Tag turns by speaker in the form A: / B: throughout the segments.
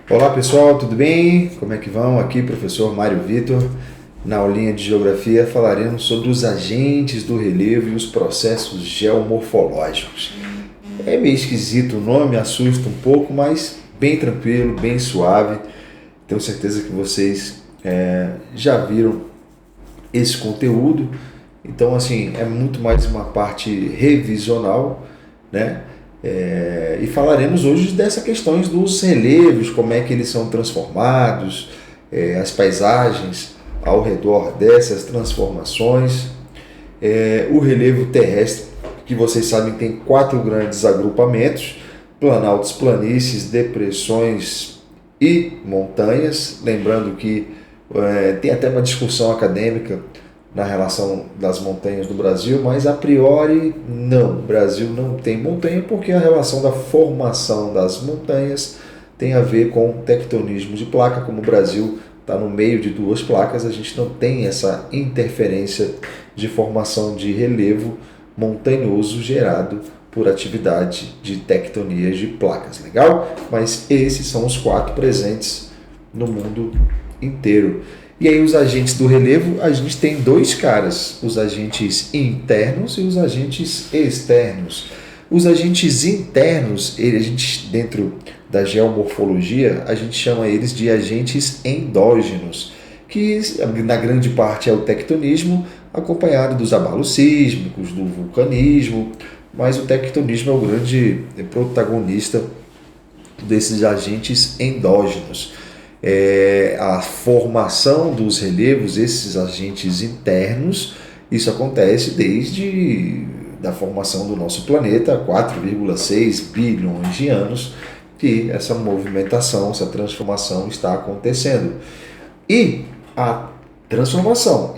A: Olá pessoal, tudo bem? Como é que vão? Aqui professor Mário Vitor. Na aulinha de Geografia falaremos sobre os agentes do relevo e os processos geomorfológicos. É meio esquisito o nome, assusta um pouco, mas bem tranquilo, bem suave. Tenho certeza que vocês já viram esse conteúdo. Então, assim, é muito mais uma parte revisional, né? E falaremos hoje dessas questões dos relevos, como é que eles são transformados, as paisagens ao redor dessas transformações. O relevo terrestre, que vocês sabem tem 4 grandes agrupamentos: planaltos, planícies, depressões e montanhas. Lembrando que tem até uma discussão acadêmica na relação das montanhas do Brasil, mas a priori não, o Brasil não tem montanha porque a relação da formação das montanhas tem a ver com tectonismo de placa. Como o Brasil está no meio de 2 placas, a gente não tem essa interferência de formação de relevo montanhoso gerado por atividade de tectonias de placas. Legal? Mas esses são os 4 presentes no mundo inteiro. E aí os agentes do relevo, a gente tem 2 caras, os agentes internos e os agentes externos. Os agentes internos, a gente, dentro da geomorfologia, a gente chama eles de agentes endógenos, que na grande parte é o tectonismo, acompanhado dos abalos sísmicos, do vulcanismo, mas o tectonismo é o grande protagonista desses agentes endógenos. A formação dos relevos, esses agentes internos, isso acontece desde da formação do nosso planeta há 4,6 bilhões de anos que essa movimentação, essa transformação está acontecendo. E a transformação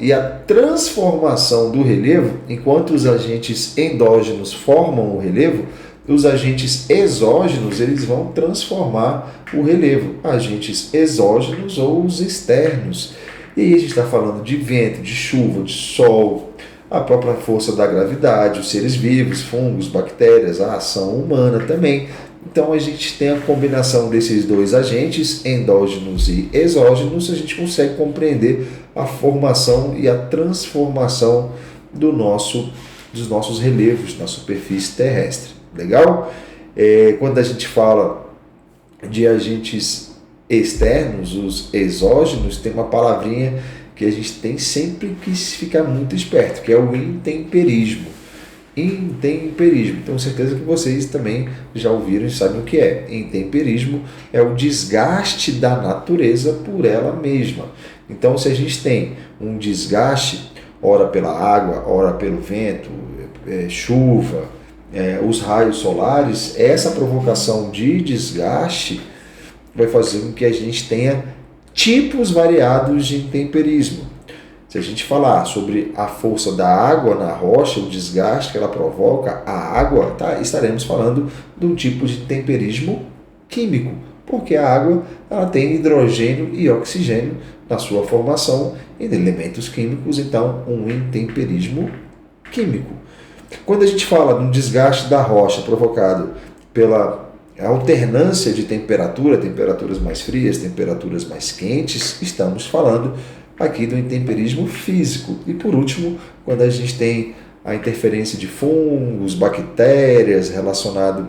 A: do relevo, enquanto os agentes endógenos formam o relevo, os agentes exógenos eles vão transformar o relevo, agentes exógenos ou os externos. E aí a gente está falando de vento, de chuva, de sol, a própria força da gravidade, os seres vivos, fungos, bactérias, a ação humana também. Então a gente tem a combinação desses 2 agentes, endógenos e exógenos, a gente consegue compreender a formação e a transformação dos nossos relevos na superfície terrestre. Legal? Quando a gente fala de agentes externos, os exógenos, tem uma palavrinha que a gente tem sempre que ficar muito esperto, que é o intemperismo. Intemperismo. Tenho certeza que vocês também já ouviram e sabem o que é. Intemperismo é o desgaste da natureza por ela mesma. Então, se a gente tem um desgaste, ora pela água, ora pelo vento, chuva, os raios solares, essa provocação de desgaste vai fazer com que a gente tenha tipos variados de intemperismo. Se a gente falar sobre a força da água na rocha, o desgaste que ela provoca, a água, estaremos falando de um tipo de temperismo químico, porque a água ela tem hidrogênio e oxigênio na sua formação em elementos químicos, então um intemperismo químico. Quando a gente fala de um desgaste da rocha provocado pela alternância de temperaturas mais frias, temperaturas mais quentes, estamos falando aqui do intemperismo físico. E por último, quando a gente tem a interferência de fungos, bactérias relacionado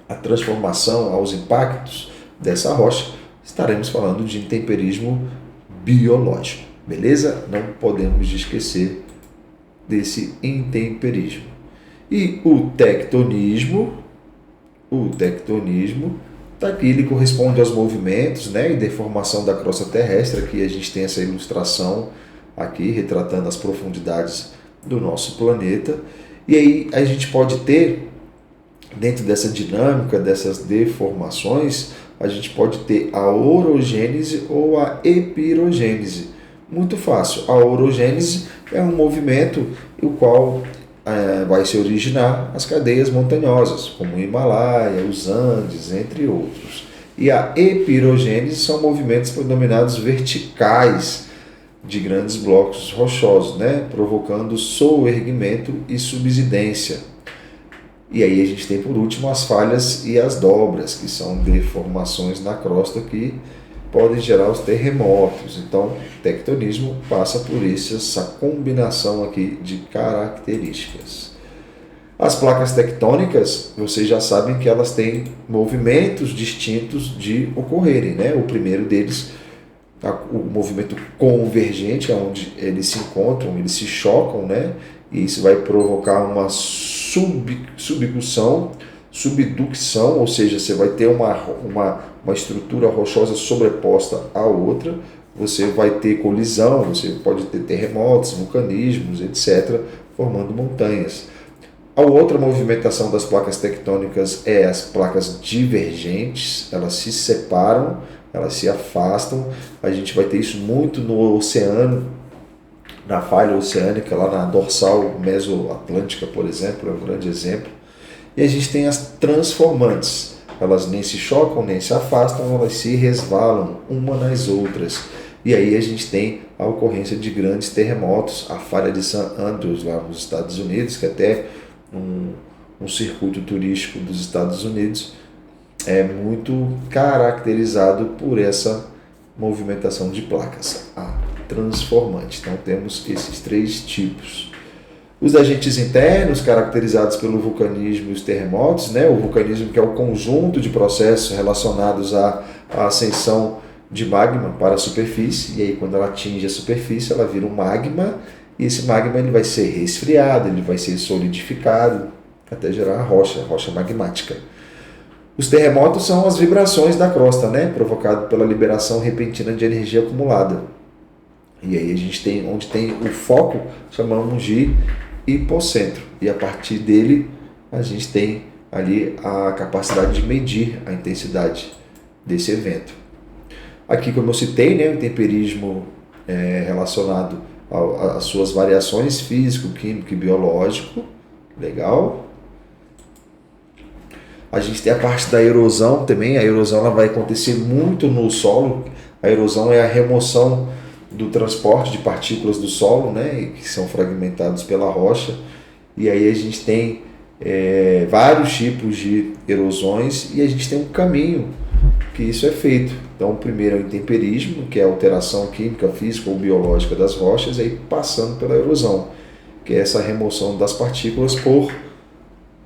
A: à transformação, aos impactos dessa rocha, estaremos falando de intemperismo biológico. Beleza? Não podemos esquecer desse intemperismo. E o tectonismo está aqui, ele corresponde aos movimentos, e deformação da crosta terrestre. Aqui a gente tem essa ilustração aqui retratando as profundidades do nosso planeta. E aí a gente pode ter, dentro dessa dinâmica, dessas deformações, a gente pode ter a orogênese ou a epirogênese. Muito fácil. A orogênese é um movimento o qual vai se originar as cadeias montanhosas, como o Himalaia, os Andes, entre outros. E a epirogênese são movimentos predominados verticais de grandes blocos rochosos, provocando soerguimento e subsidência. E aí a gente tem por último as falhas e as dobras, que são deformações na crosta que podem gerar os terremotos. Então, tectonismo passa por essa combinação aqui de características. As placas tectônicas, vocês já sabem que elas têm movimentos distintos de ocorrerem, né? O primeiro deles, o movimento convergente, onde eles se encontram, eles se chocam, né? E isso vai provocar uma subducção, ou seja, você vai ter uma estrutura rochosa sobreposta à outra, você vai ter colisão, você pode ter terremotos, vulcanismos, etc., formando montanhas. A outra movimentação das placas tectônicas é as placas divergentes, elas se separam, elas se afastam. A gente vai ter isso muito no oceano, na falha oceânica, lá na dorsal mesoatlântica, por exemplo, é um grande exemplo. E a gente tem as transformantes, elas nem se chocam, nem se afastam, elas se resvalam uma nas outras. E aí a gente tem a ocorrência de grandes terremotos, a falha de St. Andrews, lá nos Estados Unidos, que até um circuito turístico dos Estados Unidos é muito caracterizado por essa movimentação de placas, a transformante. Então temos esses três tipos. Os agentes internos, caracterizados pelo vulcanismo e os terremotos, né? O vulcanismo, que é o conjunto de processos relacionados à ascensão de magma para a superfície, e aí quando ela atinge a superfície, ela vira um magma, e esse magma ele vai ser resfriado, ele vai ser solidificado, até gerar a rocha magmática. Os terremotos são as vibrações da crosta, né? Provocado pela liberação repentina de energia acumulada. E aí a gente tem, onde tem o foco, chamamos de hipocentro. E a partir dele, a gente tem ali a capacidade de medir a intensidade desse evento. Aqui, como eu citei, né, o temperismo relacionado às suas variações físico, químico e biológico. Legal. A gente tem a parte da erosão também. A erosão ela vai acontecer muito no solo. A erosão é a remoção do transporte de partículas do solo, né, que são fragmentados pela rocha. E aí a gente tem vários tipos de erosões e a gente tem um caminho que isso é feito. Então, o primeiro é o intemperismo, que é a alteração química, física ou biológica das rochas, e aí passando pela erosão, que é essa remoção das partículas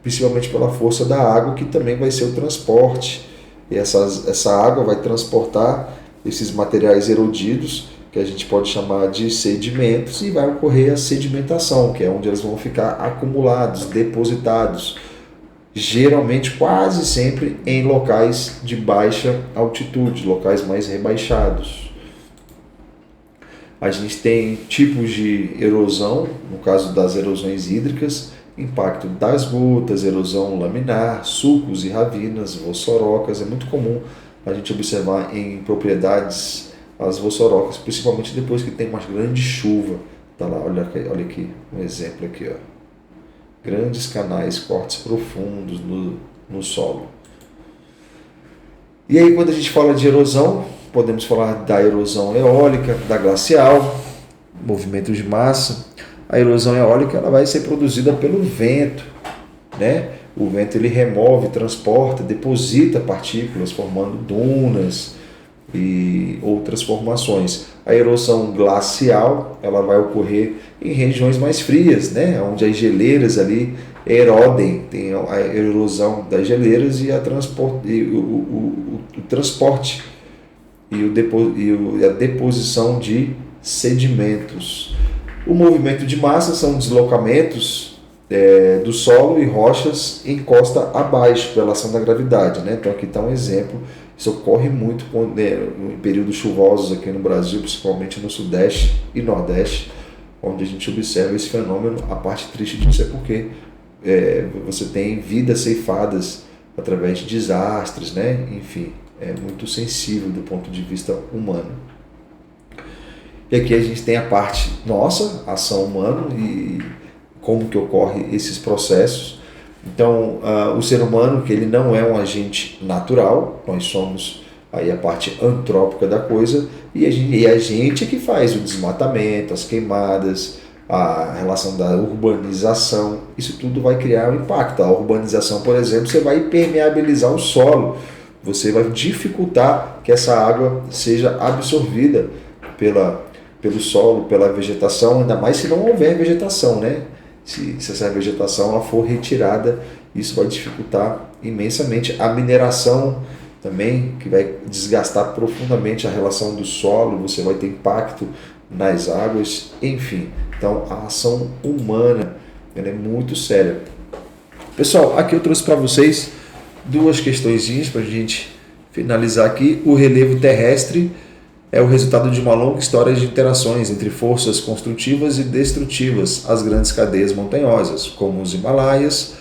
A: principalmente pela força da água, que também vai ser o transporte. E essa água vai transportar esses materiais erodidos, que a gente pode chamar de sedimentos, e vai ocorrer a sedimentação, que é onde eles vão ficar acumulados, depositados, geralmente quase sempre em locais de baixa altitude, locais mais rebaixados. A gente tem tipos de erosão, no caso das erosões hídricas, impacto das gotas, erosão laminar, sulcos e ravinas, vossorocas. É muito comum a gente observar em propriedades as vossorocas, principalmente depois que tem uma grande chuva. Tá lá, olha aqui, um exemplo aqui, ó. Grandes canais, cortes profundos no solo. E aí, quando a gente fala de erosão, podemos falar da erosão eólica, da glacial, movimento de massa. A erosão eólica ela vai ser produzida pelo vento, né? O vento ele remove, transporta, deposita partículas, formando dunas e outras formações. A erosão glacial ela vai ocorrer em regiões mais frias, né? Onde as geleiras ali erodem, tem a erosão das geleiras e o transporte e a deposição de sedimentos. O movimento de massa são deslocamentos do solo e rochas em costa abaixo pela ação da gravidade, né? Então aqui está um exemplo. Isso ocorre muito em períodos chuvosos aqui no Brasil, principalmente no Sudeste e Nordeste, onde a gente observa esse fenômeno. A parte triste disso é porque você tem vidas ceifadas através de desastres, né? Enfim, é muito sensível do ponto de vista humano. E aqui a gente tem a parte nossa, ação humana e como que ocorre esses processos. Então, o ser humano, que ele não é um agente natural, nós somos aí a parte antrópica da coisa, e a gente que faz o desmatamento, as queimadas, a relação da urbanização, isso tudo vai criar um impacto. A urbanização, por exemplo, você vai impermeabilizar o solo, você vai dificultar que essa água seja absorvida pelo solo, pela vegetação, ainda mais se não houver vegetação, né? Se essa vegetação ela for retirada, isso vai dificultar imensamente a mineração também, que vai desgastar profundamente a relação do solo, você vai ter impacto nas águas, enfim. Então, a ação humana ela é muito séria. Pessoal, aqui eu trouxe para vocês duas questõezinhas para a gente finalizar aqui. O relevo terrestre é o resultado de uma longa história de interações entre forças construtivas e destrutivas. As grandes cadeias montanhosas, como os Himalaias,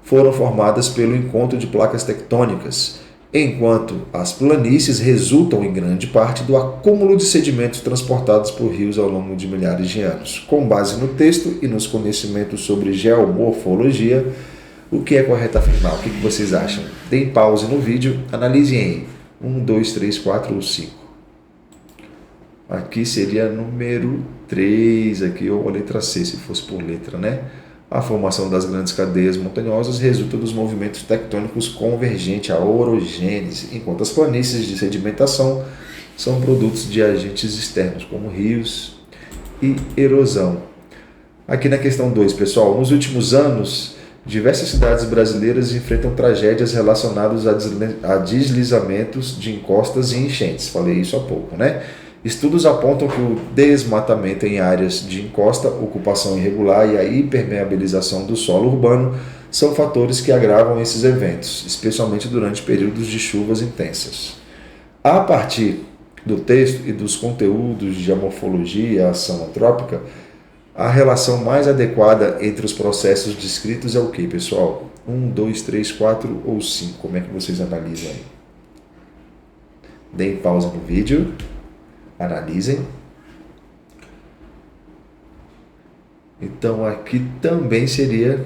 A: foram formadas pelo encontro de placas tectônicas, enquanto as planícies resultam em grande parte do acúmulo de sedimentos transportados por rios ao longo de milhares de anos. Com base no texto e nos conhecimentos sobre geomorfologia, o que é correto afirmar? O que vocês acham? Deem pause no vídeo, analisem em 1, 2, 3, 4 ou 5. Aqui seria número 3, aqui, ou a letra C, se fosse por letra, né? A formação das grandes cadeias montanhosas resulta dos movimentos tectônicos convergentes à orogênese, enquanto as planícies de sedimentação são produtos de agentes externos, como rios e erosão. Aqui na questão 2, pessoal, nos últimos anos, diversas cidades brasileiras enfrentam tragédias relacionadas a deslizamentos de encostas e enchentes. Falei isso há pouco, né? Estudos apontam que o desmatamento em áreas de encosta, ocupação irregular e a hipermeabilização do solo urbano são fatores que agravam esses eventos, especialmente durante períodos de chuvas intensas. A partir do texto e dos conteúdos de morfologia e ação antrópica, a relação mais adequada entre os processos descritos é o que, pessoal? 1, 2, 3, 4 ou 5? Como é que vocês analisam aí? Deem pausa no vídeo. Analisem. Então aqui também seria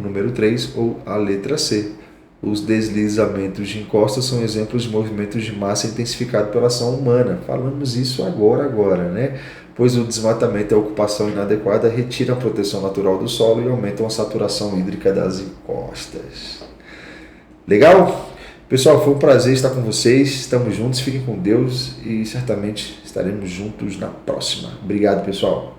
A: número 3 ou a letra C. Os deslizamentos de encosta são exemplos de movimentos de massa intensificado pela ação humana. Falamos isso agora, né? Pois o desmatamento e a ocupação inadequada retiram a proteção natural do solo e aumentam a saturação hídrica das encostas. Legal? Pessoal, foi um prazer estar com vocês, estamos juntos, fiquem com Deus e certamente estaremos juntos na próxima. Obrigado, pessoal.